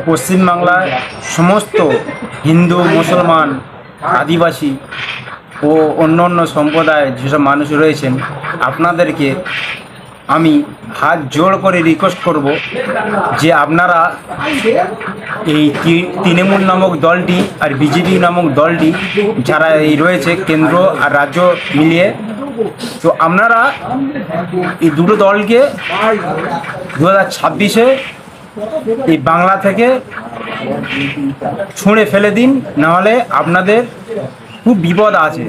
পশ্চিমবাংলায় সমস্ত হিন্দু, মুসলমান, আদিবাসী ও অন্য অন্য সম্প্রদায়ের যেসব মানুষ রয়েছেন, আপনাদেরকে আমি হাত জোড় করে রিকোয়েস্ট করব যে আপনারা এই তৃণমূল নামক দলটি আর বিজেপি নামক দলটি যারা এই রয়েছে কেন্দ্র আর রাজ্য মিলিয়ে, তো আপনারা এই দুটো দলকে 2026-এ এই বাংলা থেকে ছুঁড়ে ফেলে দিন, নাহলে আপনাদের খুব বিপদ আছে।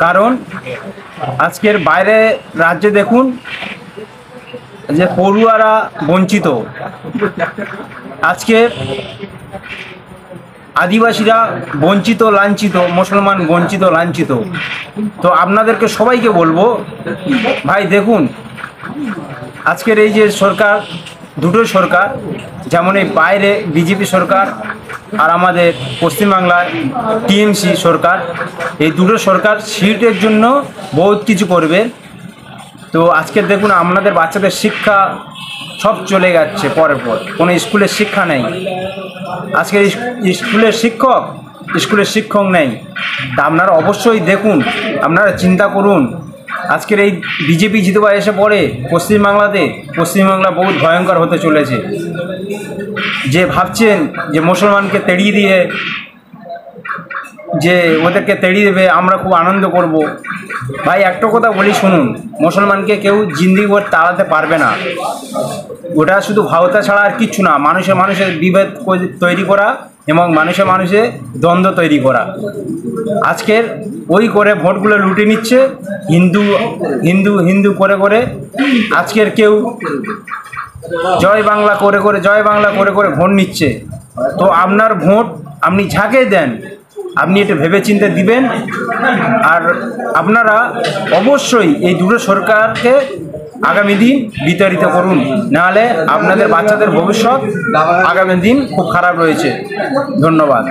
কারণ আজকের বাইরে রাজ্যে দেখুন যে পড়ুয়ারা বঞ্চিত, আজকের আদিবাসীরা বঞ্চিত লাঞ্ছিত, মুসলমান বঞ্চিত লাঞ্ছিত। তো আপনাদেরকে সবাইকে বলবো, ভাই দেখুন আজকের এই যে সরকার, দুটো সরকার, যেমন এই বাইরে বিজেপি সরকার আর আমাদের পশ্চিমবাংলায় টিএমসি সরকার, এই দুটো সরকার সিটের জন্য বহুত কিছু করবে। তো আজকে দেখুন আপনাদের বাচ্চাদের শিক্ষা সব চলে যাচ্ছে পরের পর, কোনো স্কুলের শিক্ষা নেই। আজকের স্কুলের শিক্ষক নেই। তা আপনারা অবশ্যই দেখুন, আপনারা চিন্তা করুন। আজকের এই বিজেপি জিতবা এসে পড়ে পশ্চিমবাংলা বহুত ভয়ঙ্কর হতে চলেছে। যে ভাবছেন যে মুসলমানকে তেড়িয়ে দিয়ে, যে ওদেরকে তেড়িয়ে দেবে, আমরা খুব আনন্দ করব। ভাই একটা কথা বলি শুনুন, মুসলমানকে কেউ জিন্দিগি ভর তাড়াতে পারবে না। ওটা শুধু ভাওতা ছাড়া আর কিচ্ছু না। মানুষের বিভেদ তৈরি করা এবং মানুষে দ্বন্দ্ব তৈরি করা। আজকের ওই করে ভোটগুলো লুটে নিচ্ছে, হিন্দু হিন্দু হিন্দু করে করে। আজকের কেউ জয় বাংলা করে করে ভোট নিচ্ছে। তো আপনার ভোট আপনি যাকে দেন, আপনি এটা ভেবে চিন্তে দিবেন। আর আপনারা অবশ্যই এই দুটো সরকারকে আগামী দিন বিতাড়িত করুন, নাহলে আপনাদের বাচ্চাদের ভবিষ্যৎ আগামী দিন খুব খারাপ রয়েছে। ধন্যবাদ।